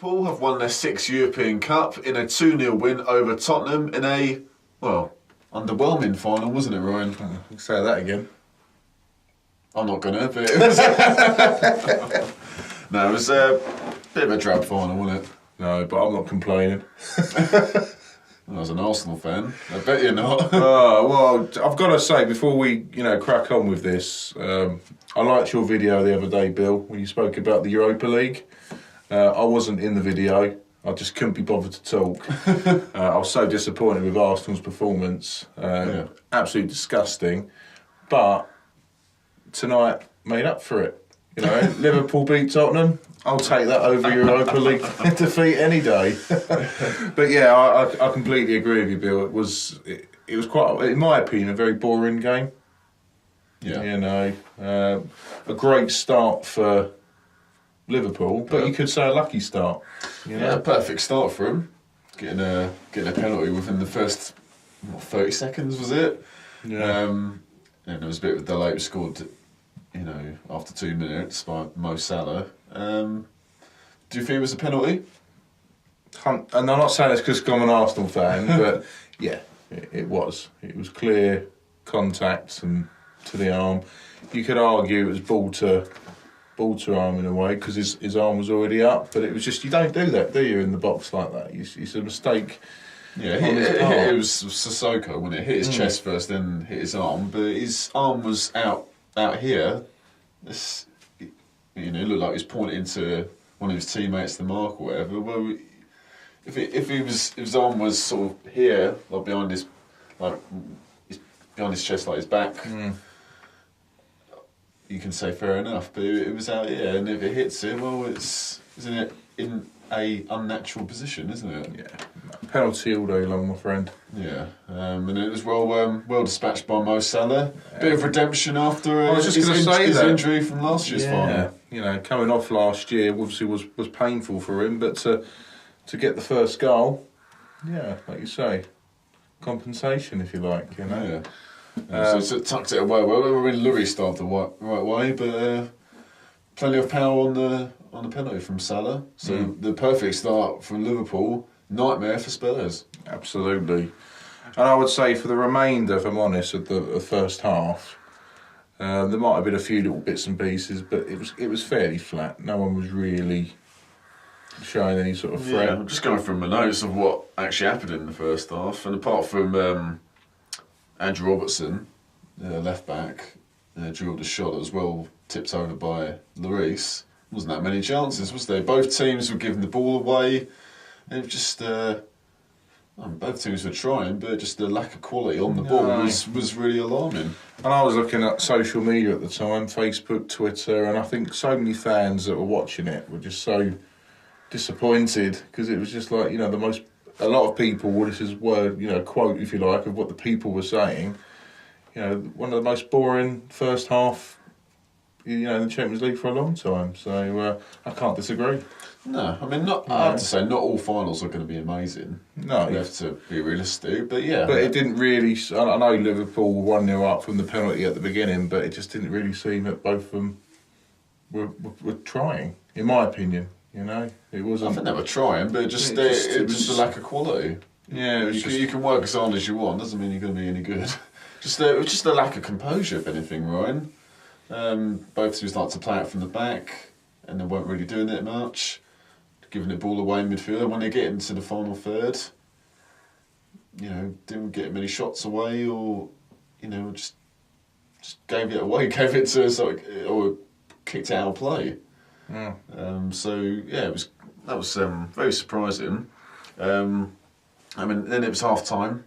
Liverpool have won their sixth European Cup in a 2-0 win over Tottenham in a, well, underwhelming final, wasn't it, Ryan? Say that again. I'm not gonna, but it was no, it was a bit of a drab final, wasn't it? No, but I'm not complaining. I was an Arsenal fan. I bet you're not. Well, I've got to say, before we, crack on with this, I liked your video the other day, Bill, when you spoke about the Europa League. I wasn't in the video. I just couldn't be bothered to talk. I was so disappointed with Arsenal's performance. Absolutely disgusting. But tonight made up for it. Liverpool beat Tottenham. I'll take that over Europa League defeat any day. But yeah, I completely agree with you, Bill. It was quite, in my opinion, a very boring game. Yeah. A great start for Liverpool, but you could say a lucky start. Yeah, a perfect start for him. Getting a penalty within the first 30 seconds, was it? Yeah. And there was a bit of a delay. It was scored, after 2 minutes by Mo Salah. Do you think it was a penalty? And I'm not saying this because I'm an Arsenal fan, but yeah, it was. It was clear contact and to the arm. You could argue it was ball to arm in a way because his arm was already up, but it was just, you don't do that, do you, in the box like that? It's a mistake. Yeah, it was Sissoko when it hit his chest first, then hit his arm, but his arm was out here. It looked like he was pointing to one of his teammates to mark or whatever. Well, if his arm was sort of here, like behind his chest, like his back, you can say fair enough. But it was out here, and if it hits him, well, isn't it in a unnatural position, isn't it? Yeah, penalty all day long, my friend. Yeah, and it was well dispatched by Mo Salah. Bit of redemption after his injury from last year's final. Coming off last year obviously was painful for him, but to get the first goal, like you say, compensation if you like. Yeah. So it tucked it away well. I mean, Lurie started the right way, but plenty of power on the penalty from Salah. So the perfect start from Liverpool. Nightmare for Spurs. Absolutely. And I would say for the remainder, if I'm honest, of the first half, there might have been a few little bits and pieces, but it was fairly flat. No one was really showing any sort of threat. Yeah, I'm just going through my notes of what actually happened in the first half, and apart from Andrew Robertson, left back, drilled a shot that was well tipped over by Lloris. Wasn't that many chances, was there? Both teams were giving the ball away. And just both teams were trying, but just the lack of quality on the ball was really alarming. And I was looking at social media at the time, Facebook, Twitter, and I think so many fans that were watching it were just so disappointed because it was just like, a lot of people, this is word, quote if you like, of what the people were saying. One of the most boring first half, in the Champions League for a long time. So I can't disagree. No, I mean, I have to say, not all finals are going to be amazing. No. You have to be realistic, but yeah. But it didn't really, I know Liverpool were 1-0 up from the penalty at the beginning, but it just didn't really seem that both of them were trying, in my opinion. It wasn't. I think they were trying, but it was just a lack of quality. Yeah, you can work as hard as you want, doesn't mean you're going to be any good. It was just a lack of composure, if anything, Ryan. Both teams like to play it from the back, and they weren't really doing it much. Giving the ball away in midfield. When they get into the final third, didn't get many shots away, or just gave it away, gave it to or kicked it out of play. Yeah. That was very surprising. Then it was half time,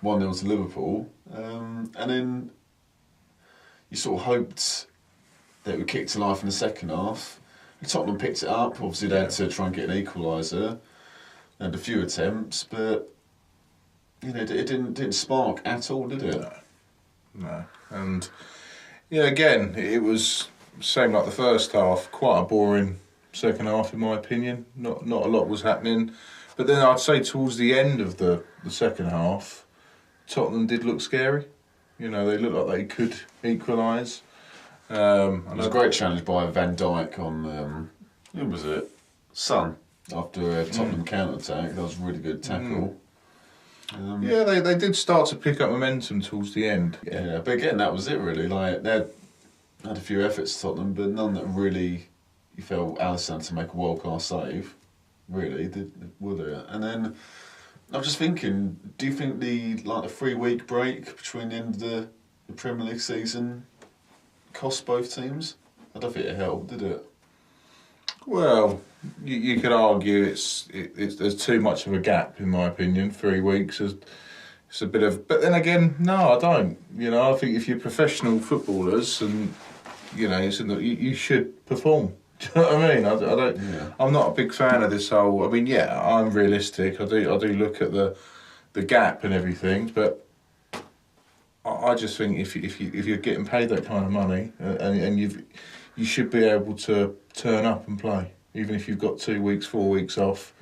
1-0 to Liverpool, and then you sort of hoped that it would kick to life in the second half. Tottenham picked it up. Obviously, they had to try and get an equaliser. And a few attempts, but it didn't spark at all, did it? No. And again, it was same like the first half. Quite a boring second half, in my opinion. Not a lot was happening. But then I'd say towards the end of the second half, Tottenham did look scary. They looked like they could equalise. It was a great challenge by Van Dijk on, who was it? Son. after a Tottenham counter-attack. That was a really good tackle. Yeah, they did start to pick up momentum towards the end. Yeah, but again, that was it really. Like, they had a few efforts, Tottenham, but none that really, you felt Alisson had to make a world-class save, really, would it? And then, I was just thinking, do you think the 3-week break between the end of the Premier League season cost both teams? I don't think it helped, did it? Well, you could argue it's there's too much of a gap, in my opinion. 3 weeks it's a bit of, but then again, no, I don't. I think if you're professional footballers and you should perform. Do you know what I mean? I don't. Yeah. I'm not a big fan of this whole. I mean, yeah, I'm realistic. I do look at the gap and everything, but I just think if you're getting paid that kind of money and you should be able to turn up and play, even if you've got 2 weeks, 4 weeks off.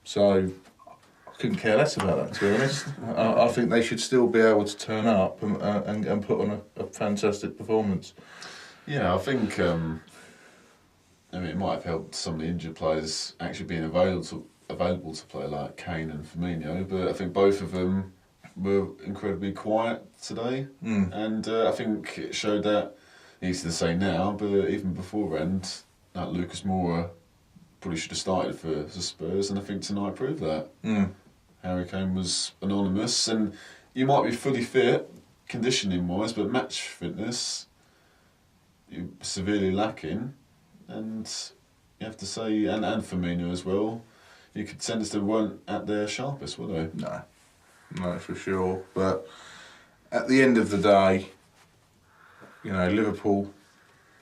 So I couldn't care less about that, to be honest. I think they should still be able to turn up and put on a fantastic performance. Yeah, I think it might have helped some of the injured players actually being available to play, like Kane and Firmino, but I think both of them were incredibly quiet today. And I think it showed that, easy to say now, but even beforehand, that Lucas Moura probably should have started for the Spurs, and I think tonight proved that. Harry Kane was anonymous, and you might be fully fit, conditioning-wise, but match fitness, you're severely lacking, and you have to say, and Firmino as well, you could sense they weren't at their sharpest, were they? No, for sure. But at the end of the day, Liverpool,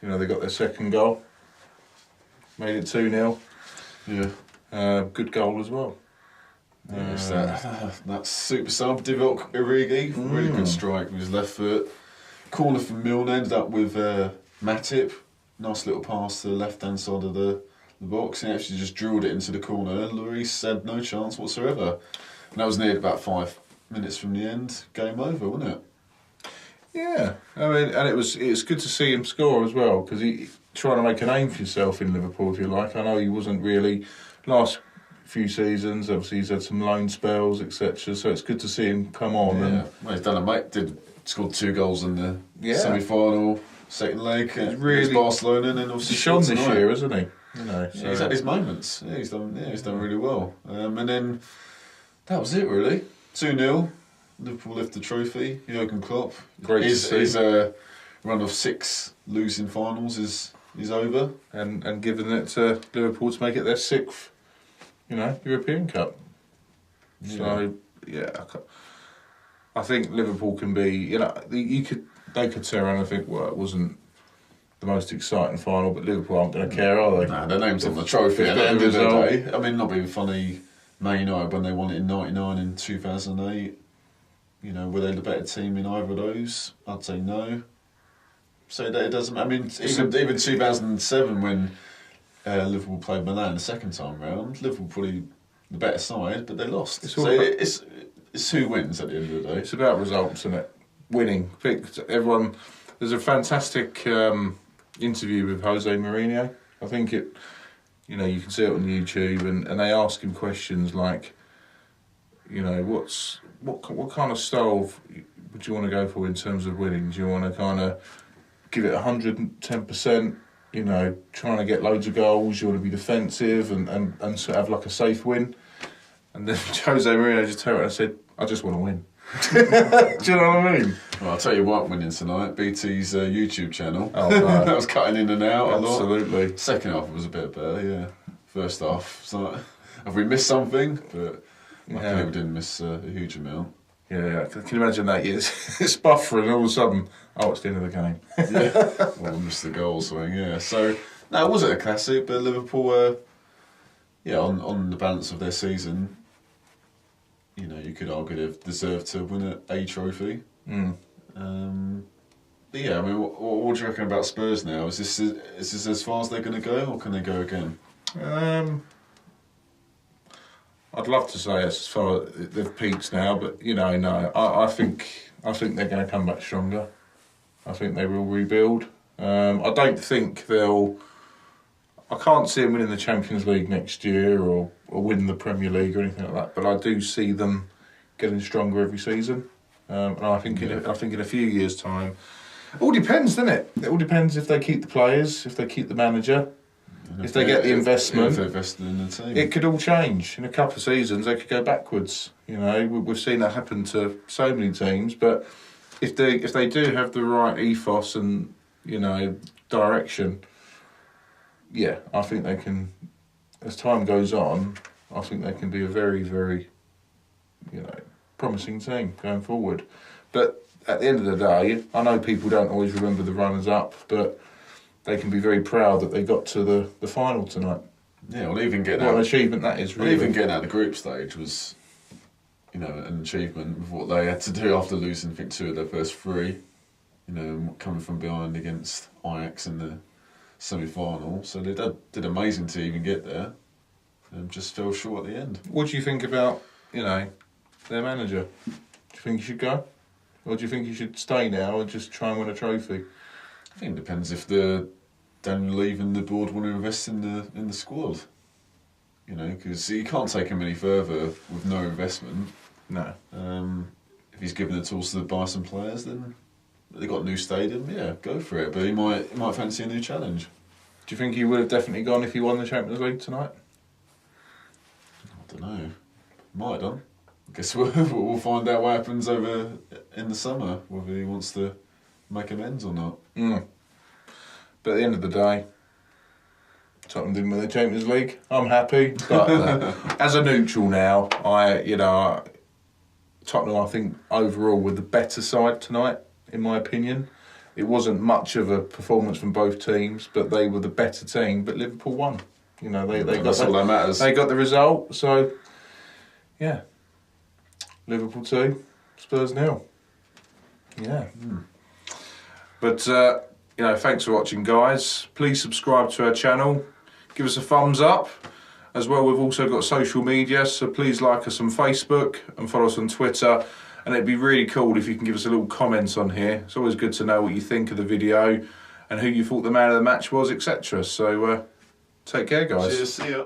they got their second goal, made it 2-0. Yeah. Good goal as well. Yes, that super sub, Divock Origi, really good strike with his left foot. Corner from Milne, ended up with Matip. Nice little pass to the left-hand side of the box. He actually just drilled it into the corner. Lloris had no chance whatsoever. And that was near about 5 minutes from the end. Game over, wasn't it? Yeah, I mean, and it's good to see him score as well, because he trying to make a name for himself in Liverpool, if you like. I know he wasn't really last few seasons. Obviously, he's had some loan spells, etc. So it's good to see him come on. Yeah, and well, he's done scored 2 goals in the semi-final, second leg. Really Barcelona, and then obviously shone this year, hasn't he? So. Yeah, he's had his moments. Yeah, he's done really well. And then that was it, really. 2-0. Liverpool lift the trophy. Jurgen Klopp. Great to see. His run of 6 losing finals is over. And giving it to Liverpool to make it their 6th, European Cup. Yeah. So I think Liverpool can be. They could turn around and think, well, it wasn't the most exciting final, but Liverpool aren't going to care, are they? Nah, their name's on the trophy at the end of the day. I mean, not being funny, Man United, when they won it in '99 and 2008, were they the better team in either of those? I'd say no. So that it doesn't. I mean, even 2007 when Liverpool played Milan the second time round, Liverpool probably the better side, but they lost. It's who wins at the end of the day. It's about results, isn't it? Winning. Everyone. There's a fantastic interview with Jose Mourinho. I think you can see it on YouTube, and they ask him questions like, what kind of style would you want to go for in terms of winning? Do you want to kind of give it 110%? Trying to get loads of goals. You want to be defensive and sort of have like a safe win. And then Jose Mourinho just turned around and said, "I just want to win." Do you know what I mean? Well, I'll tell you what, winning tonight, BT's YouTube channel. Oh, no. That was cutting in and out. Absolutely. Second half was a bit better, yeah. First half, it's like, have we missed something? But luckily we didn't miss a huge amount. Yeah. Can you imagine that? It's buffering, all of a sudden, it's the end of the game. Yeah. Well, we missed the goal swing, yeah. So, no, it wasn't a classic, but Liverpool were, on the balance of their season, you could argue they've deserved to win a trophy. But yeah, I mean, what do you reckon about Spurs now? Is this as far as they're going to go, or can they go again? I'd love to say it's as far as they've peaked now, but no. I think they're going to come back stronger. I think they will rebuild. I don't think they'll. I can't see them winning the Champions League next year or winning the Premier League or anything like that. But I do see them getting stronger every season. And I think in a few years' time, it all depends, doesn't it? It all depends if they keep the players, if they keep the manager, if they get the investment. If they invested in the team, it could all change. In a couple of seasons, they could go backwards. You know, we've seen that happen to so many teams. But if they do have the right ethos and direction, yeah, I think they can. As time goes on, I think they can be a very, very, promising team going forward. But at the end of the day, I know people don't always remember the runners-up, but they can be very proud that they got to the final tonight. Yeah, well, even getting what out, an achievement that is. Really, even getting out of the group stage was, an achievement with what they had to do after losing, I think, 2 of their first 3. Coming from behind against Ajax in the semi-final, so they did amazing to even get there, and just fell short at the end. What do you think about their manager? Do you think he should go, or do you think he should stay now and just try and win a trophy? I think it depends if the Daniel Levy and the board want to invest in the squad. Because you can't take him any further with no investment. No. If he's given the tools to buy some players, then they got a new stadium. Yeah, go for it. But he might fancy a new challenge. Do you think he would have definitely gone if he won the Champions League tonight? I don't know. Might have done. I guess we'll find out what happens over in the summer, whether he wants to make amends or not. But at the end of the day, Tottenham didn't win the Champions League. I'm happy, but as a neutral now, Tottenham, I think overall were the better side tonight, in my opinion. It wasn't much of a performance from both teams, but they were the better team. But Liverpool won. That's all that matters. They got the result, so yeah. Liverpool 2, Spurs 0. Yeah. But thanks for watching, guys. Please subscribe to our channel. Give us a thumbs up. As well, we've also got social media, so please like us on Facebook and follow us on Twitter. And it'd be really cool if you can give us a little comment on here. It's always good to know what you think of the video and who you thought the man of the match was, etc. So take care, guys. Cheers, see ya.